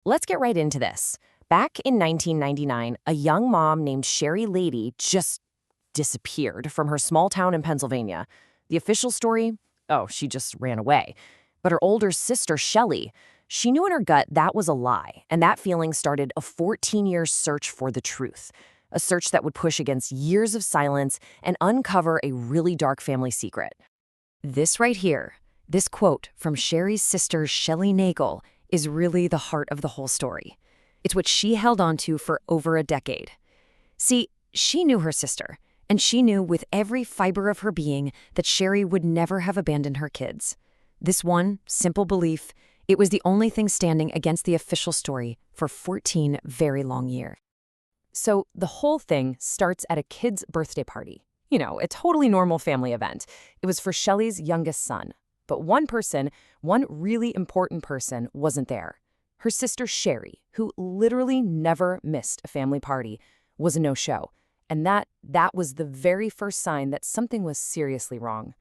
Let's get right into this. Back in 1999, a young mom named Sherry Lady just disappeared from her small town in Pennsylvania. The official story? Oh, she just ran away. But her older sister, Shelley, she knew in her gut that was a lie, and that feeling started a 14-year search for the truth. A search that would push against years of silence and uncover a really dark family secret. This right here, this quote from Sherry's sister, Shelley Nagel, is really the heart of the whole story. It's what she held on to for over a decade. See, she knew her sister, and she knew with every fiber of her being that Sherry would never have abandoned her kids. This one simple belief, it was the only thing standing against the official story for 14 very long years. So the whole thing starts at a kid's birthday party. You know, a totally normal family event. It was for Shelley's youngest son. But one person, one really important person, wasn't there. Her sister Sherry, who literally never missed a family party, was a no-show. And that was the very first sign that something was seriously wrong.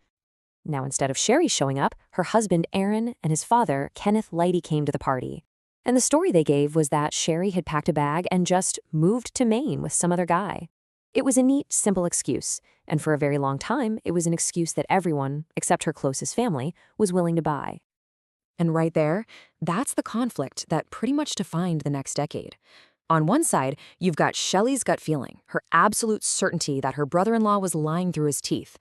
Now, instead of Sherry showing up, her husband Aaron and his father, Kenneth Leidy, came to the party. And the story they gave was that Sherry had packed a bag and just moved to Maine with some other guy. It was a neat, simple excuse, and for a very long time, it was an excuse that everyone, except her closest family, was willing to buy. And right there, that's the conflict that pretty much defined the next decade. On one side, you've got Shelley's gut feeling, her absolute certainty that her brother-in-law was lying through his teeth.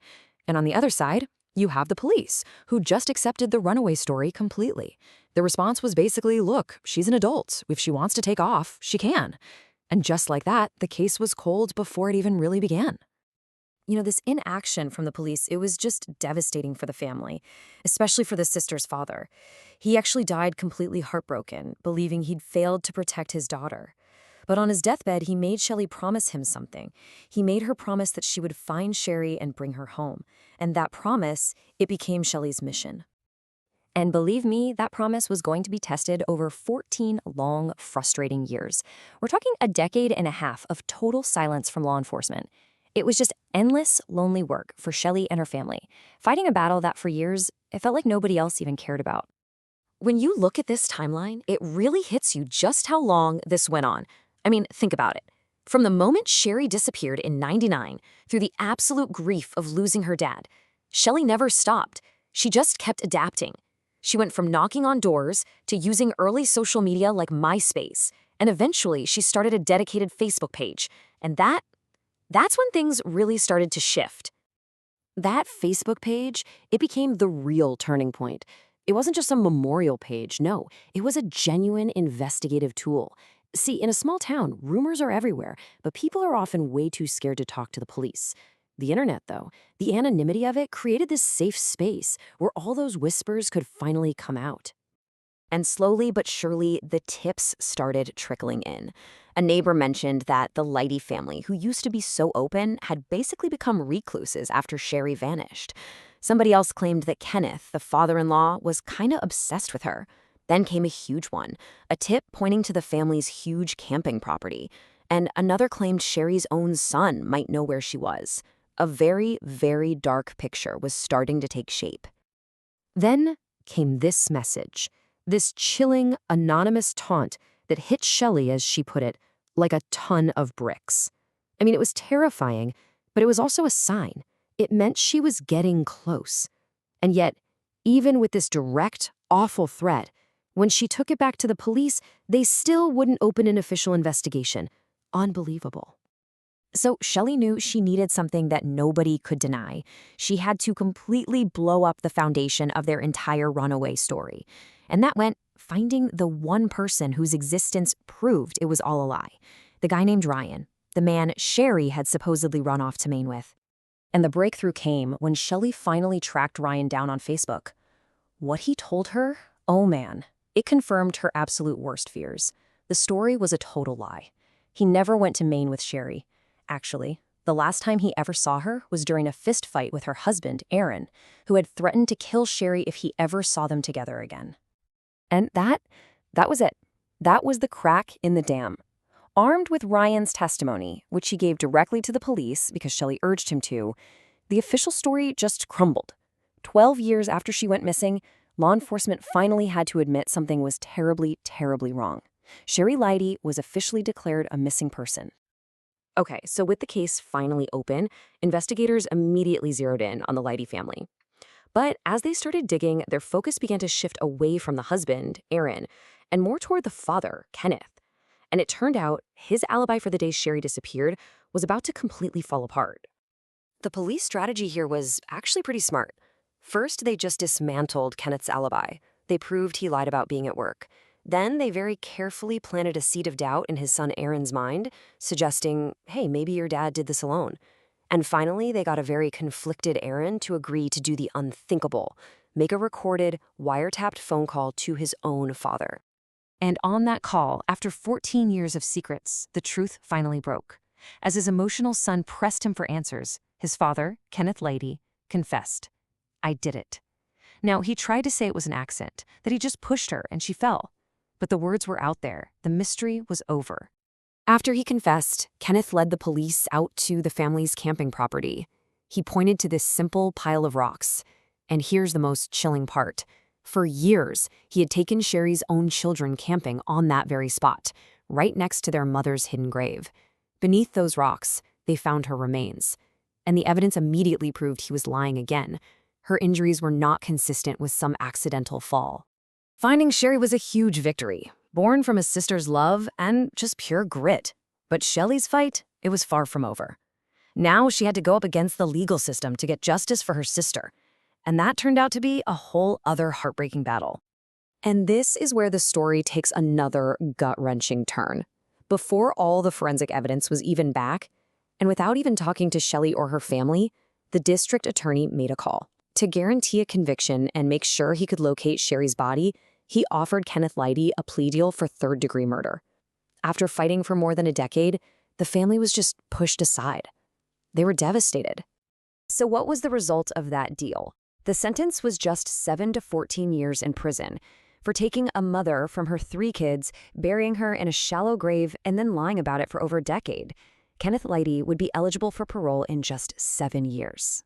And on the other side, you have the police, who just accepted the runaway story completely. The response was basically, look, she's an adult. If she wants to take off, she can. And just like that, the case was cold before it even really began. You know, this inaction from the police, it was just devastating for the family, especially for the sister's father. He actually died completely heartbroken, believing he'd failed to protect his daughter. But on his deathbed, he made Shelley promise him something. He made her promise that she would find Sherry and bring her home. And that promise, it became Shelley's mission. And believe me, that promise was going to be tested over 14 long, frustrating years. We're talking a decade and a half of total silence from law enforcement. It was just endless, lonely work for Shelley and her family, fighting a battle that for years, it felt like nobody else even cared about. When you look at this timeline, it really hits you just how long this went on. I mean, think about it. From the moment Sherry disappeared in '99 through the absolute grief of losing her dad, Shelley never stopped. She just kept adapting. She went from knocking on doors to using early social media like MySpace, and eventually she started a dedicated Facebook page. And that's when things really started to shift. That Facebook page, it became the real turning point. It wasn't just a memorial page, no. It was a genuine investigative tool. See, in a small town, rumors are everywhere, but people are often way too scared to talk to the police. The internet, though, the anonymity of it created this safe space where all those whispers could finally come out. And slowly but surely, the tips started trickling in. A neighbor mentioned that the Leidy family, who used to be so open, had basically become recluses after Sherry vanished. Somebody else claimed that Kenneth, the father-in-law, was kind of obsessed with her. Then came a huge one, a tip pointing to the family's huge camping property. And another claimed Sherry's own son might know where she was. A very, very dark picture was starting to take shape. Then came this message, this chilling, anonymous taunt that hit Shelley, as she put it, like a ton of bricks. I mean, it was terrifying, but it was also a sign. It meant she was getting close. And yet, even with this direct, awful threat, when she took it back to the police, they still wouldn't open an official investigation. Unbelievable. So Shelley knew she needed something that nobody could deny. She had to completely blow up the foundation of their entire runaway story. And that meant finding the one person whose existence proved it was all a lie. The guy named Ryan, the man Sherry had supposedly run off to Maine with. And the breakthrough came when Shelley finally tracked Ryan down on Facebook. What he told her, oh man, it confirmed her absolute worst fears. The story was a total lie. He never went to Maine with Sherry. Actually, the last time he ever saw her was during a fist fight with her husband, Aaron, who had threatened to kill Sherry if he ever saw them together again. And that was it. That was the crack in the dam. Armed with Ryan's testimony, which he gave directly to the police because Shelley urged him to, the official story just crumbled. 12 years after she went missing, law enforcement finally had to admit something was terribly, terribly wrong. Sherry Leidy was officially declared a missing person. Okay, so with the case finally open, investigators immediately zeroed in on the Leidy family. But as they started digging, their focus began to shift away from the husband, Aaron, and more toward the father, Kenneth. And it turned out his alibi for the day Sherry disappeared was about to completely fall apart. The police strategy here was actually pretty smart. First, they just dismantled Kenneth's alibi. They proved he lied about being at work. Then they very carefully planted a seed of doubt in his son Aaron's mind, suggesting, hey, maybe your dad did this alone. And finally, they got a very conflicted Aaron to agree to do the unthinkable, make a recorded, wiretapped phone call to his own father. And on that call, after 14 years of secrets, the truth finally broke. As his emotional son pressed him for answers, his father, Kenneth Leidy, confessed, "I did it." Now, he tried to say it was an accident, that he just pushed her and she fell. But the words were out there. The mystery was over. After he confessed, Kenneth led the police out to the family's camping property. He pointed to this simple pile of rocks. And here's the most chilling part. For years, he had taken Sherry's own children camping on that very spot, right next to their mother's hidden grave. Beneath those rocks, they found her remains. And the evidence immediately proved he was lying again. Her injuries were not consistent with some accidental fall. Finding Sherry was a huge victory, born from his sister's love and just pure grit. But Shelley's fight, it was far from over. Now she had to go up against the legal system to get justice for her sister. And that turned out to be a whole other heartbreaking battle. And this is where the story takes another gut-wrenching turn. Before all the forensic evidence was even back, and without even talking to Shelley or her family, the district attorney made a call. To guarantee a conviction and make sure he could locate Sherry's body, he offered Kenneth Leidy a plea deal for third-degree murder. After fighting for more than a decade, the family was just pushed aside. They were devastated. So what was the result of that deal? The sentence was just 7 to 14 years in prison for taking a mother from her 3 kids, burying her in a shallow grave, and then lying about it for over a decade. Kenneth Leidy would be eligible for parole in just 7 years.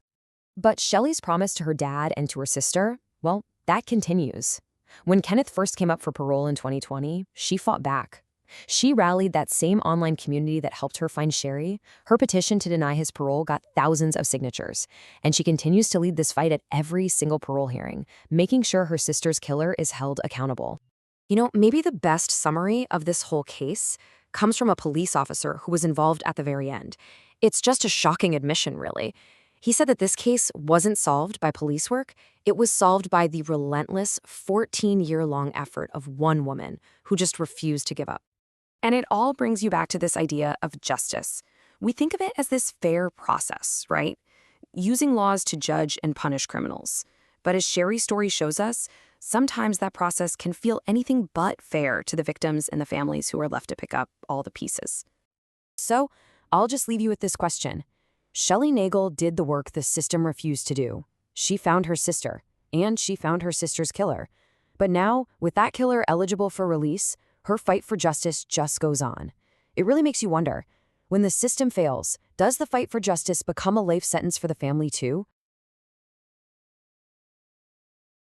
But Shelley's promise to her dad and to her sister, well, that continues. When Kenneth first came up for parole in 2020, she fought back. She rallied that same online community that helped her find Sherry. Her petition to deny his parole got thousands of signatures, and she continues to lead this fight at every single parole hearing, making sure her sister's killer is held accountable. You know, maybe the best summary of this whole case comes from a police officer who was involved at the very end. It's just a shocking admission, really. He said that this case wasn't solved by police work. It was solved by the relentless 14-year-long effort of one woman who just refused to give up. And it all brings you back to this idea of justice. We think of it as this fair process, right? Using laws to judge and punish criminals. But as Sherry's story shows us, sometimes that process can feel anything but fair to the victims and the families who are left to pick up all the pieces. So, I'll just leave you with this question. Shelley Nagel did the work the system refused to do. She found her sister, and she found her sister's killer. But now, with that killer eligible for release, her fight for justice just goes on. It really makes you wonder, when the system fails, does the fight for justice become a life sentence for the family too?